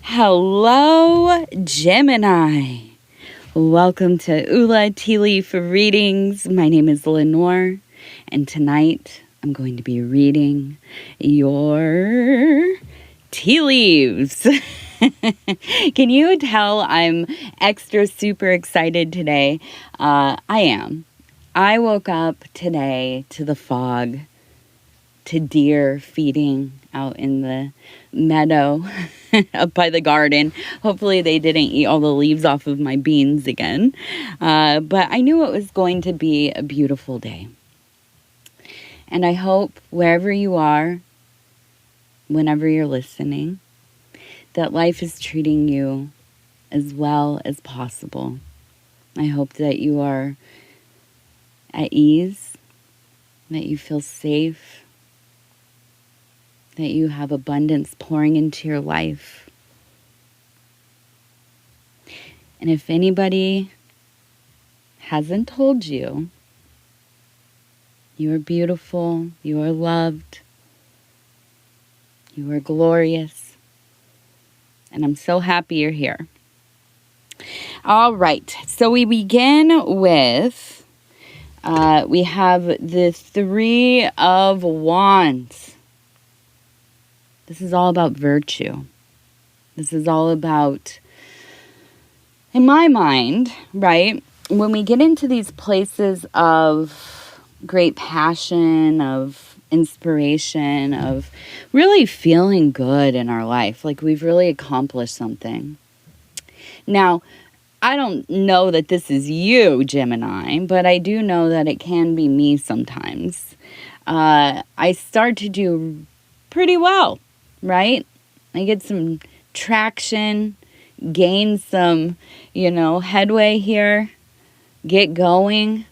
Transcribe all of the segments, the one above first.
Hello, Gemini. Welcome to Ula Tea Leaf Readings. My name is Lenor, and tonight I'm going to be reading your tea leaves. Can you tell I'm extra super excited today? I am. I woke up today to the fog, to deer feeding out in the meadow up by the garden. Hopefully they didn't eat all the leaves off of my beans again. But I knew it was going to be a beautiful day. And I hope wherever you are, whenever you're listening, that life is treating you as well as possible. I hope that you are at ease, that you feel safe, that you have abundance pouring into your life. And if anybody hasn't told you, you are beautiful, you are loved, you are glorious, and I'm so happy you're here. All right, so we begin with, we have the Three of Wands. This is all about virtue. This is all about, in my mind, right, when we get into these places of great passion, of inspiration, of really feeling good in our life, like we've really accomplished something. Now, I don't know that this is you, Gemini, but I do know that it can be me sometimes. I start to do pretty well. Right? I get some traction, gain some, headway here, get going.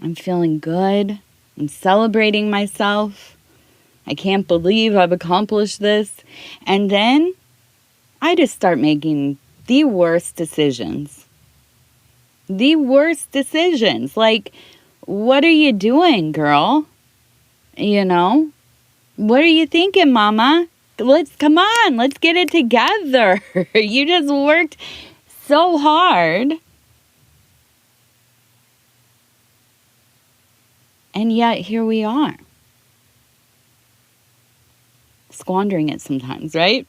I'm feeling good. I'm celebrating myself. I can't believe I've accomplished this. And then I just start making the worst decisions. The worst decisions. Like, what are you doing, girl? What are you thinking, Mama? Come on, let's get it together. You just worked so hard. And yet here we are. Squandering it sometimes, right?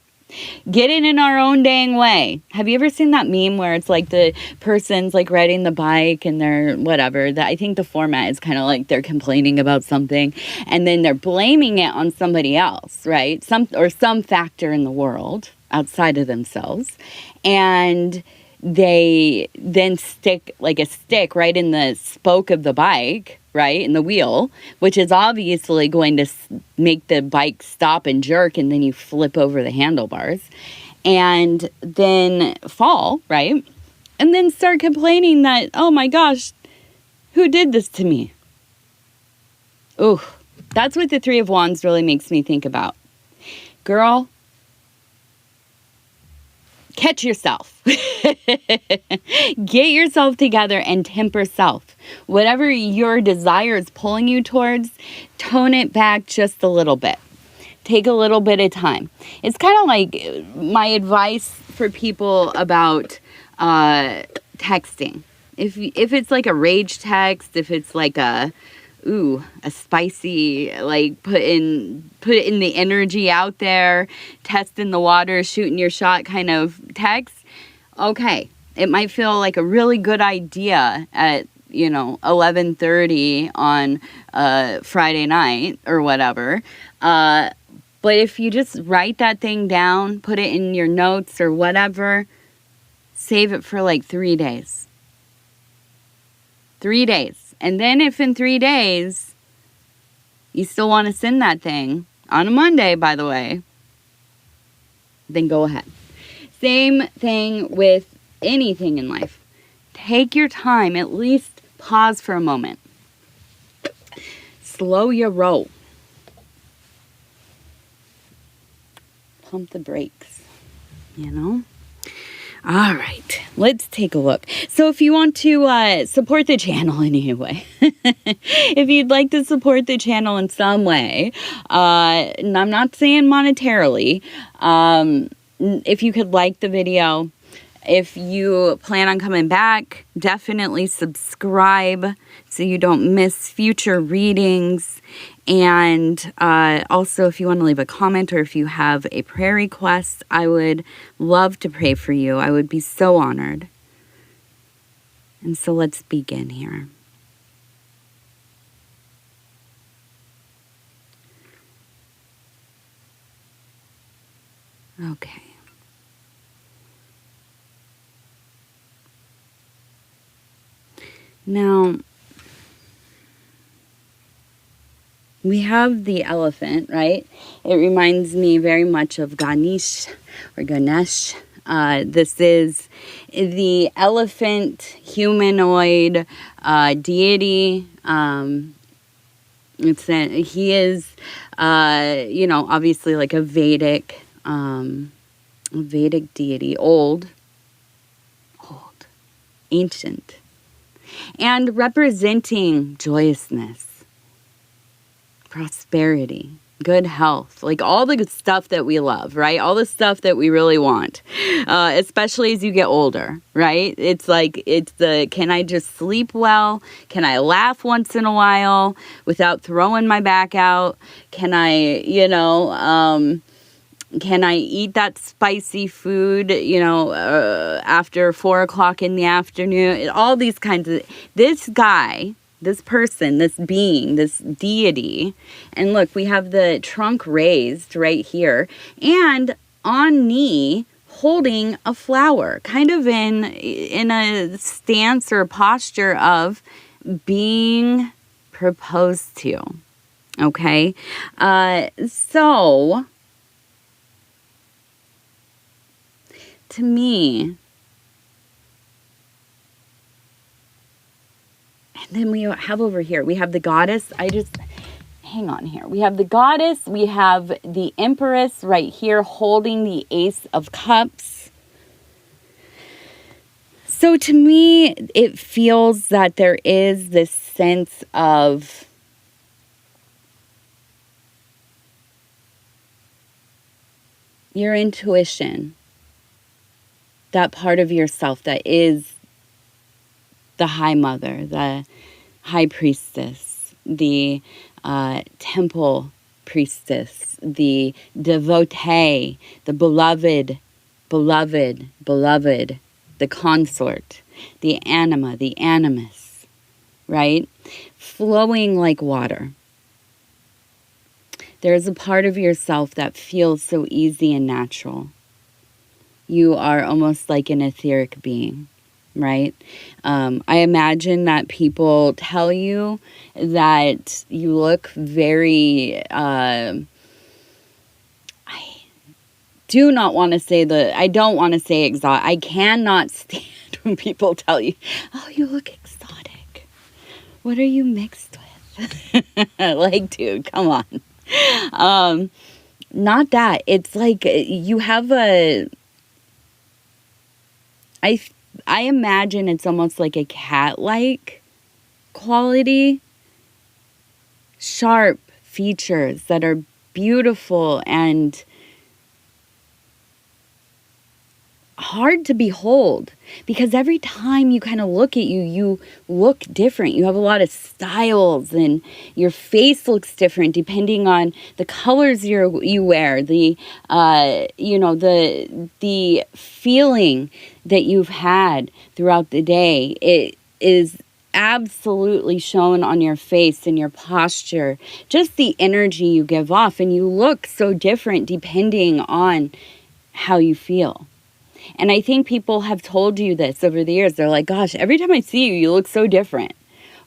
Getting in our own dang way. Have you ever seen that meme where it's like the person's like riding the bike and they're whatever? I think the format is kind of like they're complaining about something and then they're blaming it on somebody else, right? Some factor in the world outside of themselves. And they then stick like a stick right in the spoke of the bike, right, in the wheel, which is obviously going to make the bike stop and jerk, and then you flip over the handlebars and then fall, right, and then start complaining that, oh my gosh, who did this to me? Ooh, that's what the Three of Wands really makes me think about. Girl, catch yourself. Get yourself together and temper self. Whatever your desire is pulling you towards, tone it back just a little bit. Take a little bit of time. It's kind of like my advice for people about texting. If it's like a rage text, if it's like a spicy, like putting the energy out there, testing the water, shooting your shot kind of text, okay, it might feel like a really good idea at 11:30 on Friday night or whatever, but if you just write that thing down, put it in your notes or whatever, save it for like 3 days. 3 days. And then if in 3 days you still want to send that thing, on a Monday, by the way, then go ahead. Same thing with anything in life. Take your time. At least pause for a moment. Slow your roll. Pump the brakes, All right, let's take a look. So if you want to support the channel in any way, if you'd like to support the channel in some way, and I'm not saying monetarily, if you could like the video, if you plan on coming back, definitely subscribe so you don't miss future readings. And also, if you want to leave a comment or if you have a prayer request, I would love to pray for you. I would be so honored. And so let's begin here. Okay. Now, we have the elephant, right? It reminds me very much of Ganesh or Ganesh. This is the elephant humanoid deity. He is, obviously like a Vedic deity, old, ancient, and representing joyousness, prosperity, good health, like all the good stuff that we love, right? All the stuff that we really want, especially as you get older, right? It's like, can I just sleep well? Can I laugh once in a while without throwing my back out? Can I, can I eat that spicy food, after 4 o'clock in the afternoon? All these kinds of, this guy, this person, this being, this deity. And look, we have the trunk raised right here and on knee holding a flower, kind of in a stance or posture of being proposed to. Okay. So to me, and then we have over here, we have the goddess. Hang on here. We have the goddess. We have the empress right here holding the Ace of Cups. So to me, it feels that there is this sense of your intuition, that part of yourself that is the High Mother, the High Priestess, the Temple Priestess, the devotee, the beloved, the consort, the anima, the animus, right? Flowing like water. There's a part of yourself that feels so easy and natural. You are almost like an etheric being. Right? I imagine that people tell you that you look very, I don't want to say exotic. I cannot stand when people tell you, oh, you look exotic. What are you mixed with? Like, dude, come on. Not that. It's like you have I imagine it's almost like a cat-like quality. Sharp features that are beautiful and hard to behold. Because every time you kind of look at you, you look different. You have a lot of styles and your face looks different depending on the colors you wear, the feeling that you've had throughout the day. It is absolutely shown on your face and your posture, just the energy you give off, and you look so different depending on how you feel. And I think people have told you this over the years. They're like, gosh, every time I see you, you look so different,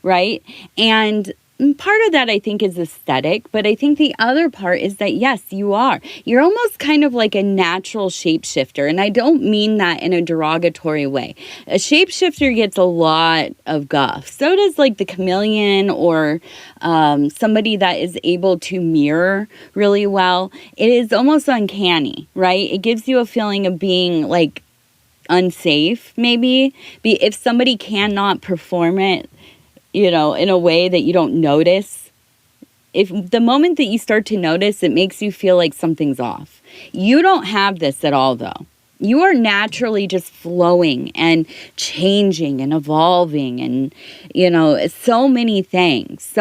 right? And part of that, I think, is aesthetic. But I think the other part is that, yes, you are. You're almost kind of like a natural shapeshifter. And I don't mean that in a derogatory way. A shapeshifter gets a lot of guff. So does like the chameleon or somebody that is able to mirror really well. It is almost uncanny, right? It gives you a feeling of being like unsafe, maybe. If somebody cannot perform it, in a way that you don't notice, if the moment that you start to notice, it makes you feel like something's off. You don't have this at all, though. You are naturally just flowing and changing and evolving and, so many things.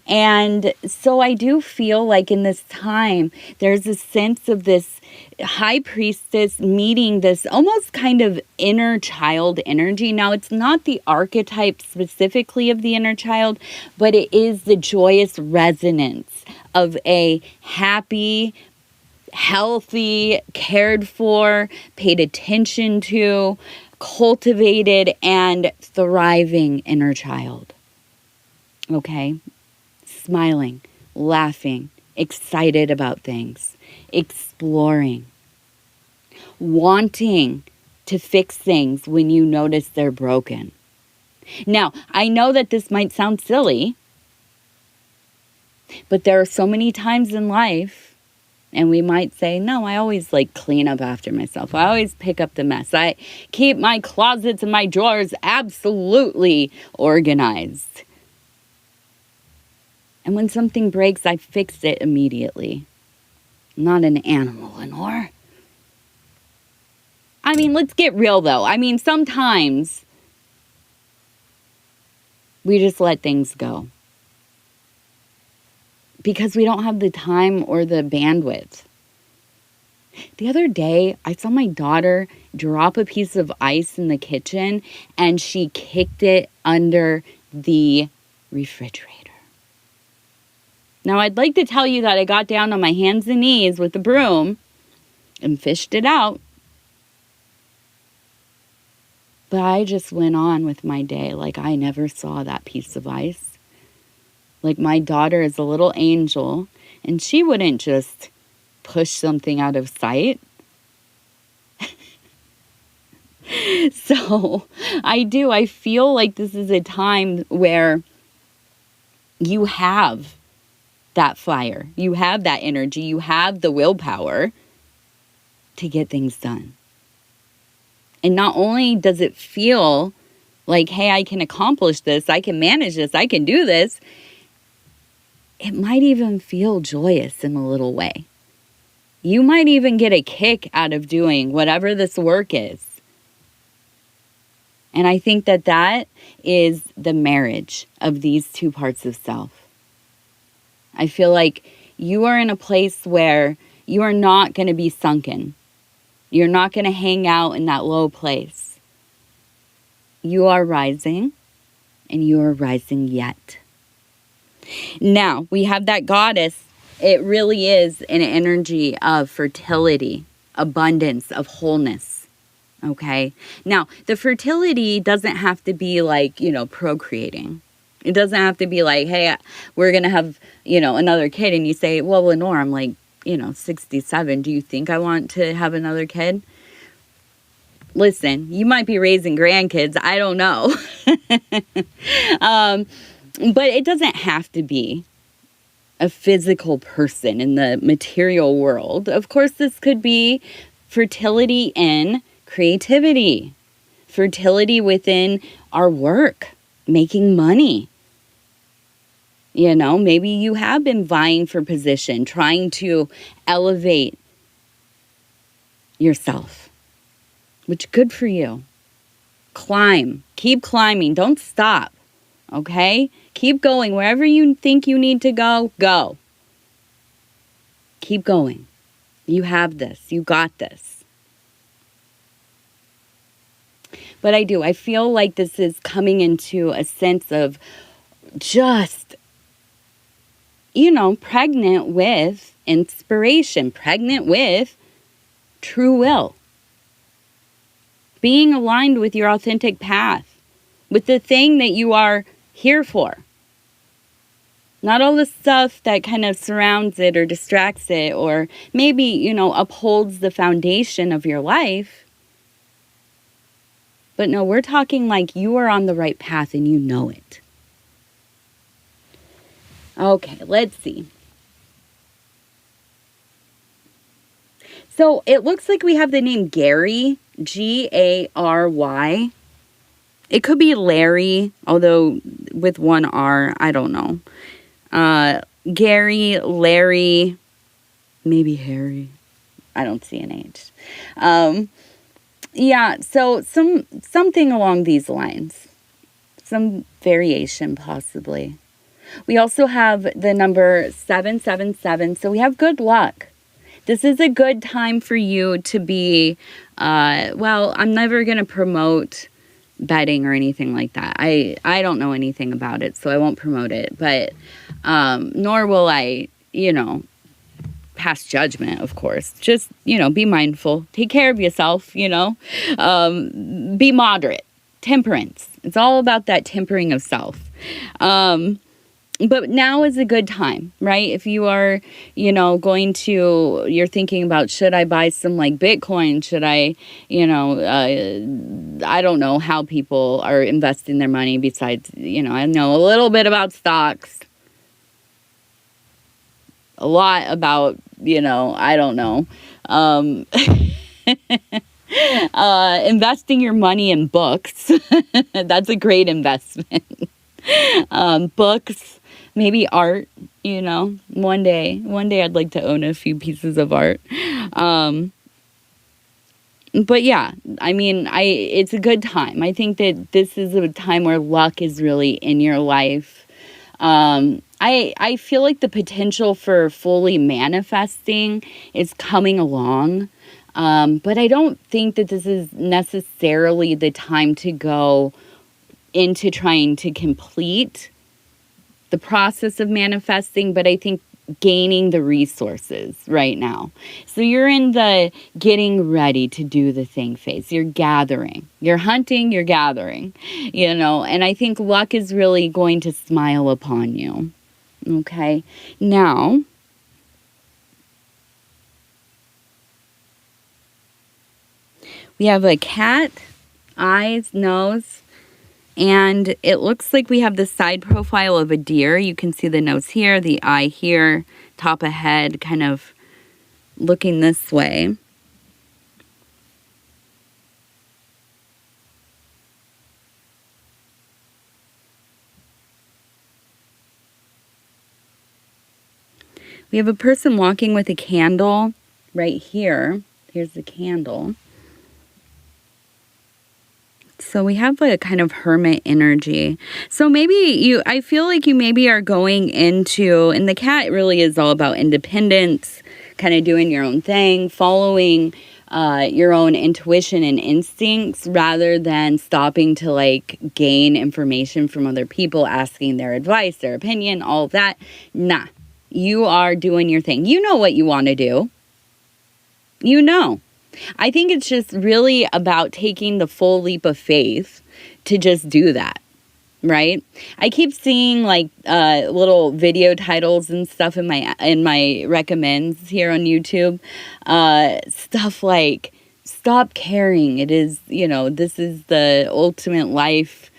And so I do feel like in this time, there's a sense of this high priestess meeting this almost kind of inner child energy. Now, it's not the archetype specifically of the inner child, but it is the joyous resonance of a happy, healthy, cared for, paid attention to, cultivated, and thriving inner child. Okay? Smiling, laughing, excited about things, exploring, wanting to fix things when you notice they're broken. Now, I know that this might sound silly, but there are so many times in life, and we might say, no, I always clean up after myself. I always pick up the mess. I keep my closets and my drawers absolutely organized. And when something breaks, I fix it immediately. I'm not an animal, Lenor. I mean, let's get real, though. I mean, sometimes we just let things go because we don't have the time or the bandwidth. The other day, I saw my daughter drop a piece of ice in the kitchen, and she kicked it under the refrigerator. Now, I'd like to tell you that I got down on my hands and knees with the broom and fished it out. But I just went on with my day like I never saw that piece of ice. Like my daughter is a little angel, and she wouldn't just push something out of sight. So I feel like this is a time where you have that fire, you have that energy, you have the willpower to get things done. And not only does it feel like, hey, I can accomplish this, I can manage this, I can do this, it might even feel joyous in a little way. You might even get a kick out of doing whatever this work is. And I think that that is the marriage of these two parts of self. I feel like you are in a place where you are not going to be sunken. You're not going to hang out in that low place. You are rising, and you are rising yet. Now, we have that goddess. It really is an energy of fertility, abundance, of wholeness. Okay? Now, the fertility doesn't have to be procreating. It doesn't have to be like, hey, we're going to have, another kid. And you say, well, Lenor, I'm 67. Do you think I want to have another kid? Listen, you might be raising grandkids. I don't know. But it doesn't have to be a physical person in the material world. Of course, this could be fertility in creativity, fertility within our work, making money. Maybe you have been vying for position, trying to elevate yourself, which good for you. Climb, keep climbing, don't stop, okay? Keep going, wherever you think you need to go, go. Keep going. You have this, you got this. But I feel like this is coming into a sense of just, pregnant with inspiration, pregnant with true will. Being aligned with your authentic path, with the thing that you are here for. Not all the stuff that kind of surrounds it or distracts it or maybe, upholds the foundation of your life. But no, we're talking like you are on the right path and you know it. Okay, let's see. So it looks like we have the name Gary, Gary. It could be Larry, although with one R, I don't know. Gary, Larry, maybe Harry. I don't see an H. Yeah, so something along these lines. Some variation, possibly. We also have the number 777, so we have good luck. This is a good time for you to be, well, I'm never going to promote betting or anything like that. I don't know anything about it, so I won't promote it. But nor will I, pass judgment, of course. Just, be mindful. Take care of yourself, be moderate. Temperance. It's all about that tempering of self. But now is a good time, right? If you are, you're thinking about, should I buy some like Bitcoin? Should I, I don't know how people are investing their money besides, I know a little bit about stocks, a lot about, I don't know, investing your money in books. That's a great investment. Books. Maybe art, one day I'd like to own a few pieces of art. But yeah, it's a good time. I think that this is a time where luck is really in your life. I feel like the potential for fully manifesting is coming along. But I don't think that this is necessarily the time to go into trying to complete the process of manifesting, but I think gaining the resources right now. So you're in the getting ready to do the thing phase. You're gathering. You're hunting, you're gathering, and I think luck is really going to smile upon you. Okay? Now, we have a cat, eyes, nose, and it looks like we have the side profile of a deer. You can see the nose here, the eye here, top of head kind of looking this way. We have a person walking with a candle right here. Here's the candle. So we have a kind of hermit energy. So maybe I feel like you maybe are going into, and the cat really is all about independence, kind of doing your own thing, following your own intuition and instincts rather than stopping to gain information from other people, asking their advice, their opinion, all of that. Nah, you are doing your thing. You know what you want to do. I think it's just really about taking the full leap of faith to just do that, right? I keep seeing little video titles and stuff in my recommends here on YouTube. Stuff like, stop caring. It is, this is the ultimate life,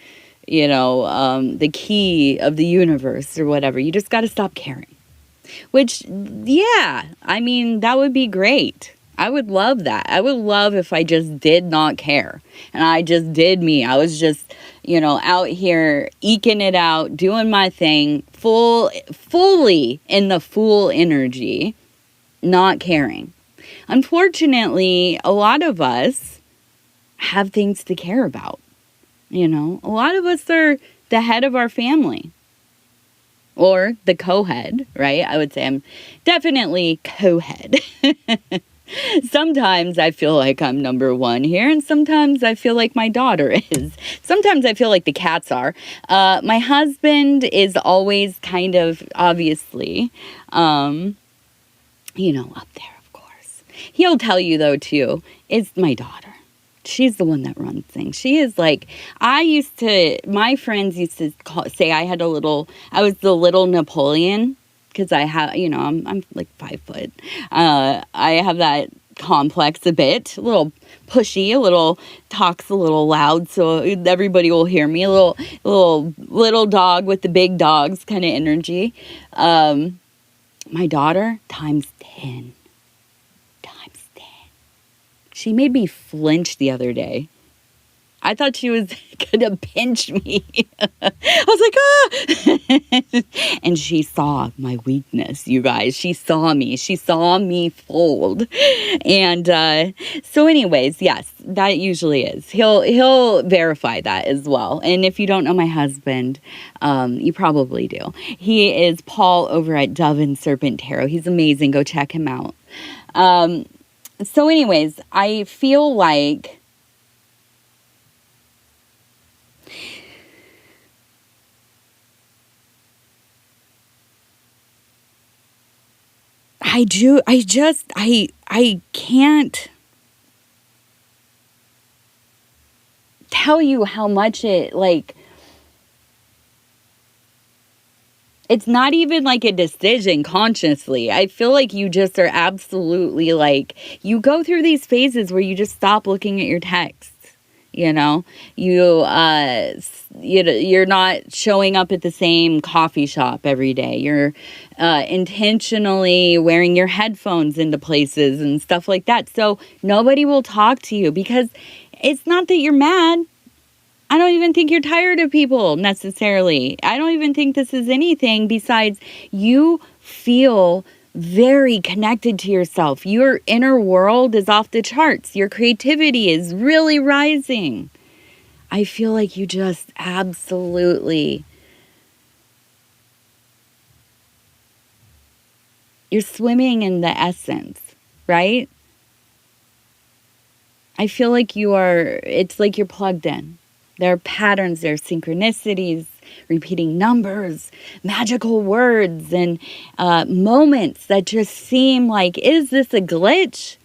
the key of the universe or whatever. You just got to stop caring. Which, yeah, that would be great. I would love that. I would love if I just did not care and I just did me. I was just, out here eking it out, doing my thing, fully in the full energy, not caring. Unfortunately, a lot of us have things to care about. A lot of us are the head of our family. Or the co-head, right? I would say I'm definitely co-head. Sometimes I feel like I'm number one here, and sometimes I feel like my daughter is. Sometimes I feel like the cats are. My husband is always kind of, obviously, up there, of course. He'll tell you, though, too, it's my daughter. She's the one that runs things. She is my friends used to say I was the little Napoleon. Because I have, I'm like 5 foot. I have that complex a bit, a little pushy, talks a little loud, so everybody will hear me. A little dog with the big dogs kind of energy. My daughter, times 10. She made me flinch the other day. I thought she was gonna pinch me. I was like, ah! And she saw my weakness, you guys. She saw me. She saw me fold. And so anyways, yes, that usually is. He'll verify that as well. And if you don't know my husband, you probably do. He is Paul over at Dove and Serpent Tarot. He's amazing. Go check him out. So anyways, I feel like I can't tell you how much it, like, it's not even like a decision consciously. I feel like you just are absolutely like, you go through these phases where you just stop looking at your texts. You know, you're not showing up at the same coffee shop every day. You're intentionally wearing your headphones into places and stuff like that. So nobody will talk to you because it's not that you're mad. I don't even think you're tired of people necessarily. I don't even think this is anything besides you feel very connected to yourself. Your inner world is off the charts. Your creativity is really rising. I feel like you just absolutely, you're swimming in the essence, right? I feel like it's like you're plugged in. There are patterns, there are synchronicities, repeating numbers, magical words, and moments that just seem like, is this a glitch?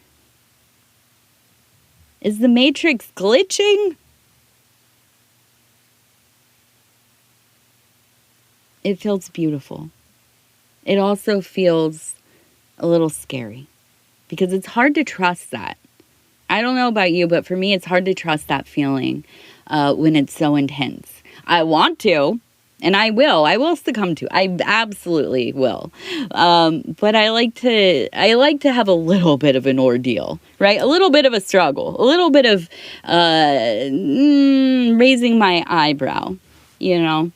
Is the Matrix glitching? It feels beautiful. It also feels a little scary because it's hard to trust that. I don't know about you, but for me, it's hard to trust that feeling when it's so intense. I want to, and I will succumb to. I absolutely will. But I like to have a little bit of an ordeal, right? A little bit of a struggle, a little bit of raising my eyebrow, you know.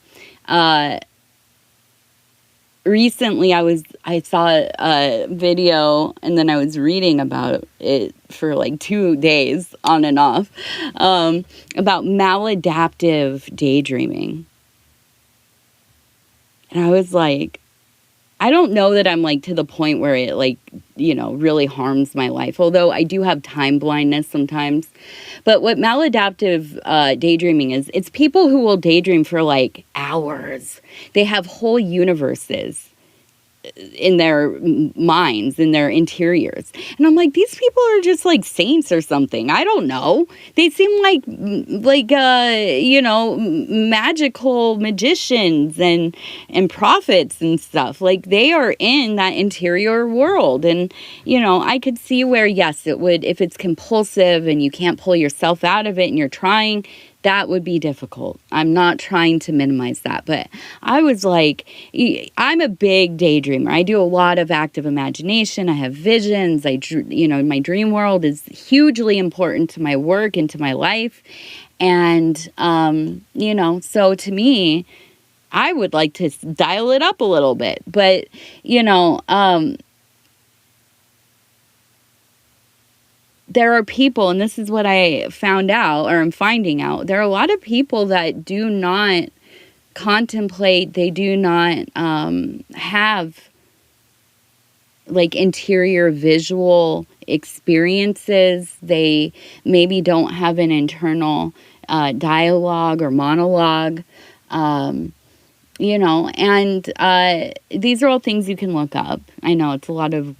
Recently I saw a video and then I was reading about it for like 2 days on and off, about maladaptive daydreaming. And I was like, I don't know that I'm like to the point where it like, you know, really harms my life. Although I do have time blindness sometimes. But what maladaptive daydreaming is, it's people who will daydream for like hours. They have whole universes in their minds, in their interiors. And I'm like, these people are just like saints or something. I don't know. They seem like you know, magical magicians and prophets and stuff. Like they are in that interior world. And, you know, I could see where, yes, it would, if it's compulsive and you can't pull yourself out of it and you're trying, that would be difficult. I'm not trying to minimize that, but I was like, I'm a big daydreamer. I do a lot of active imagination. I have visions. You know, my dream world is hugely important to my work and to my life. And, you know, so to me, I would like to dial it up a little bit, but, you know, there are people, and this is what I found out, or I'm finding out, there are a lot of people that do not contemplate, they do not have like interior visual experiences. They maybe don't have an internal dialogue or monologue, you know, and these are all things you can look up. I know it's a lot of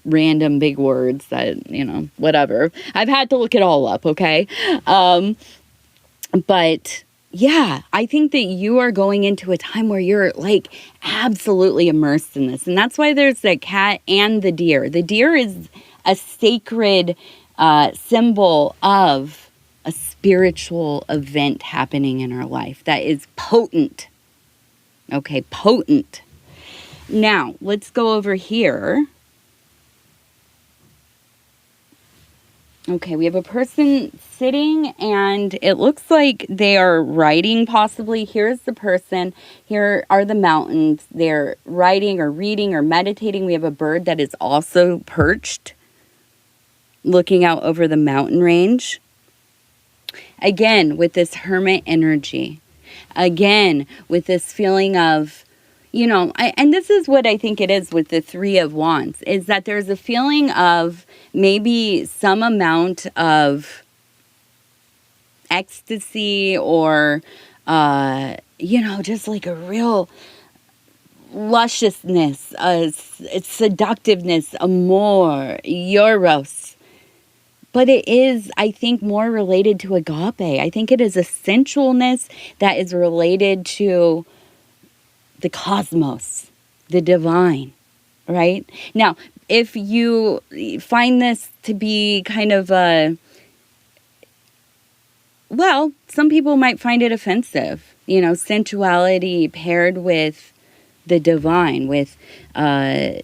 random big words that, you know, whatever. I've had to look it all up, okay? But yeah, I think that you are going into a time where you're like absolutely immersed in this. And that's why there's the cat and the deer. The deer is a sacred symbol of a spiritual event happening in our life that is potent. Okay, potent. Now, let's go over here. Okay, we have a person sitting and it looks like they are writing possibly. Here's the person. Here are the mountains. They're writing or reading or meditating. We have a bird that is also perched, looking out over the mountain range. Again, with this hermit energy. Again, with this feeling of, and this is what I think it is with the Three of Wands, is that there's a feeling of maybe some amount of ecstasy or, just like a real lusciousness, seductiveness, amor, eros. But it is, I think, more related to agape. I think it is a sensualness that is related to the cosmos, the divine, right? Now, if you find this to be kind of some people might find it offensive, sensuality paired with the divine, with the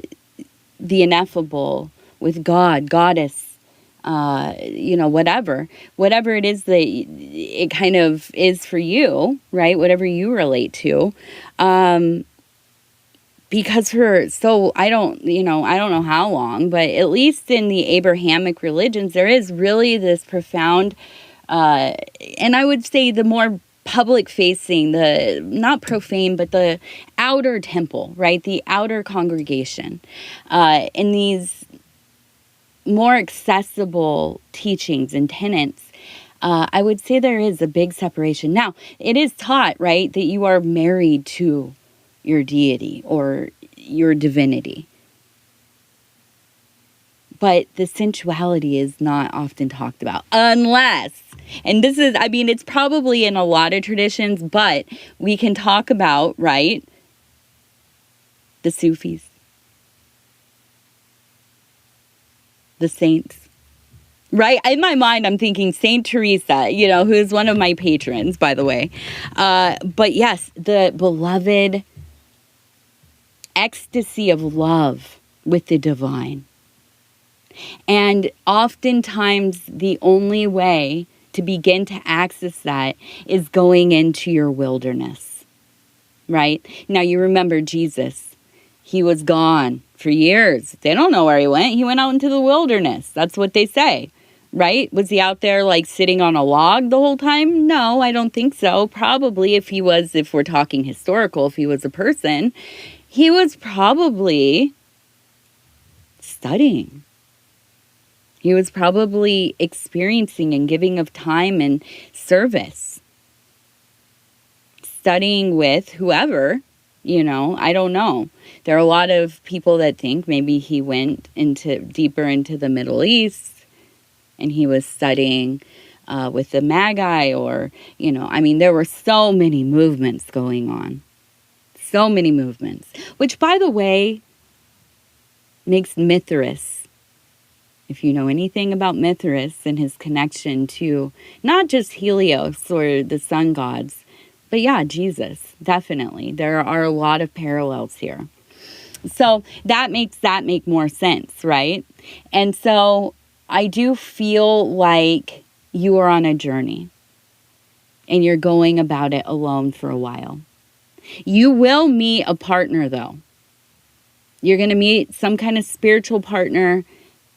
ineffable, with God, goddess, whatever it is that it kind of is for you, right? Whatever you relate to. Because I don't know how long, but at least in the Abrahamic religions, there is really this profound, and I would say the more public facing, the not profane, but the outer temple, right? The outer congregation, in these more accessible teachings and tenets, I would say there is a big separation. Now, it is taught, right, that you are married to your deity or your divinity. But the sensuality is not often talked about unless, and this is, it's probably in a lot of traditions, but we can talk about, right, the Sufis, the saints. Right? In my mind, I'm thinking Saint Teresa, who's one of my patrons, by the way. But yes, the beloved ecstasy of love with the divine. And oftentimes, the only way to begin to access that is going into your wilderness. Right? Now, you remember Jesus. He was gone for years. They don't know where he went. He went out into the wilderness. That's what they say. Right? Was he out there like sitting on a log the whole time? No, I don't think so. Probably if we're talking historical, if he was a person, he was probably studying. He was probably experiencing and giving of time and service. Studying with whoever, I don't know. There are a lot of people that think maybe he went deeper into the Middle East. And he was studying with the Magi or, there were so many movements going on. So many movements. Which, by the way, makes Mithras, if you know anything about Mithras and his connection to not just Helios or the sun gods, but yeah, Jesus, definitely. There are a lot of parallels here. So that makes that make more sense, right? And so I do feel like you are on a journey and you're going about it alone for a while. You will meet a partner, though. You're going to meet some kind of spiritual partner,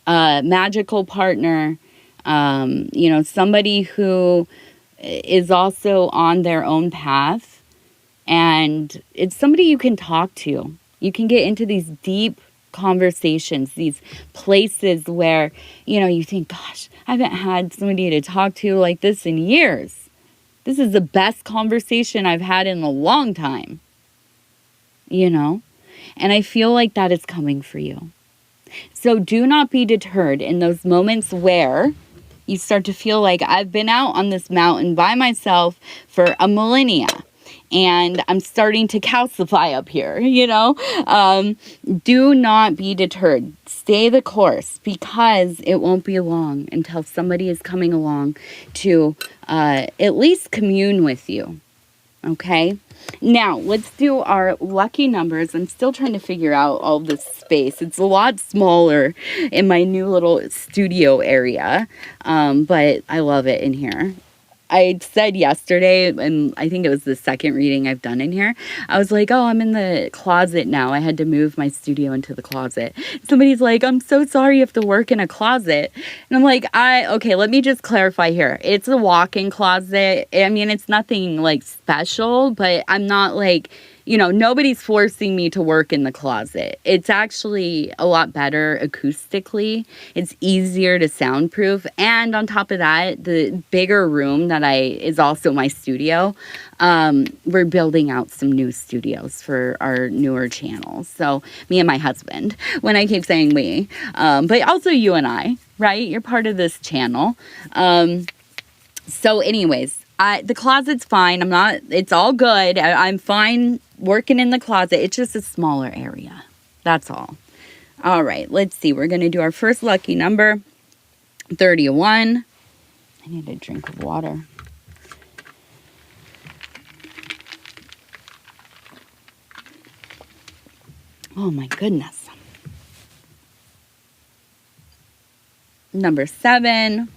magical partner, somebody who is also on their own path. And it's somebody you can talk to. You can get into these deep conversations, these places where, you think, gosh, I haven't had somebody to talk to like this in years. This is the best conversation I've had in a long time, And I feel like that is coming for you. So do not be deterred in those moments where you start to feel like I've been out on this mountain by myself for a millennia. And I'm starting to calcify up here, Do not be deterred. Stay the course because it won't be long until somebody is coming along to at least commune with you, okay? Now, let's do our lucky numbers. I'm still trying to figure out all this space. It's a lot smaller in my new little studio area, but I love it in here. I said yesterday, and I think it was the second reading I've done in here, I was like, oh, I'm in the closet now. I had to move my studio into the closet. Somebody's like, I'm so sorry you have to work in a closet. And I'm like, okay, let me just clarify here. It's a walk-in closet. I mean, it's nothing like special, but I'm not like, nobody's forcing me to work in the closet. It's actually a lot better acoustically. It's easier to soundproof. And on top of that, the bigger room that is also my studio. We're building out some new studios for our newer channels. So me and my husband, when I keep saying we, but also you and I, right? You're part of this channel. So anyways, the closet's fine. It's all good. I'm fine working in the closet. It's just a smaller area. That's all. All right, let's see. We're going to do our first lucky number, 31. I need a drink of water. Oh my goodness. Number 7.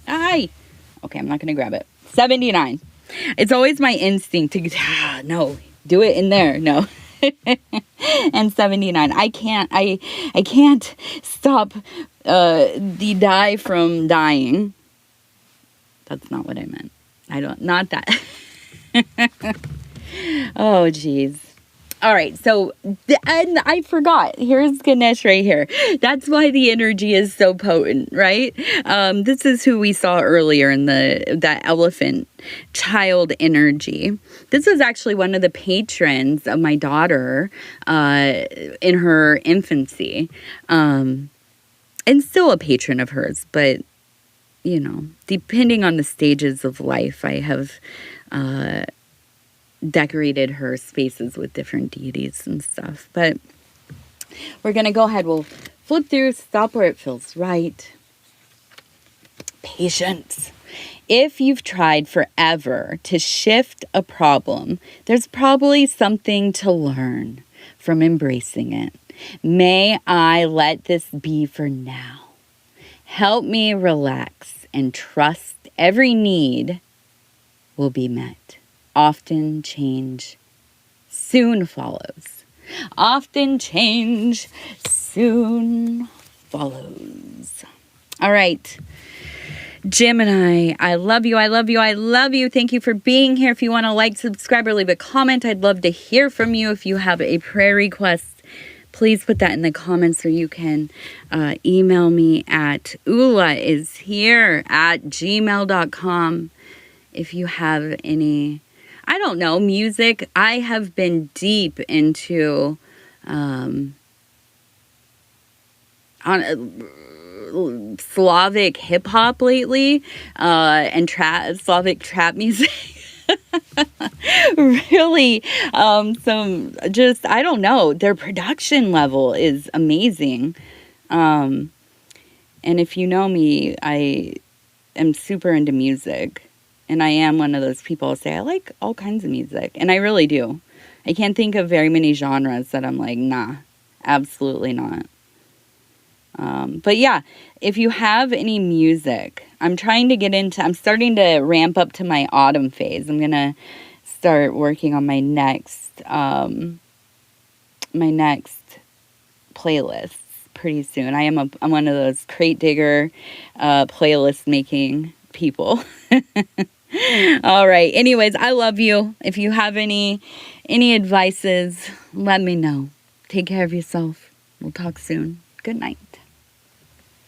Okay, I'm not going to grab it. 79. It's always my instinct to, no, do it in there. No. And 79. I can't stop the die from dying. That's not what I meant. Not that. Oh, geez. All right, so, and I forgot, here's Ganesh right here. That's why the energy is so potent, right? This is who we saw earlier in that elephant child energy. This was actually one of the patrons of my daughter in her infancy, and still a patron of hers, but, depending on the stages of life, I have decorated her spaces with different deities and stuff. But we're going to go ahead. We'll flip through, stop where it feels right. Patience. If you've tried forever to shift a problem, there's probably something to learn from embracing it. May I let this be for now. Help me relax and trust every need will be met. Often change soon follows. Often change soon follows. All right. Gemini, I love you. I love you. I love you. Thank you for being here. If you want to like, subscribe, or leave a comment, I'd love to hear from you. If you have a prayer request, please put that in the comments, or you can email me at ulaishere@gmail.com. If you have any, I don't know, music. I have been deep into Slavic hip hop lately, and Slavic trap music. Really, I don't know. Their production level is amazing. And if you know me, I am super into music. And I am one of those people who say, I like all kinds of music. And I really do. I can't think of very many genres that I'm like, nah, absolutely not. But yeah, if you have any music, I'm starting to ramp up to my autumn phase. I'm going to start working on my next playlists pretty soon. I'm one of those crate digger, playlist making people. All right. Anyways, I love you. If you have any advices, let me know. Take care of yourself. We'll talk soon. Good night.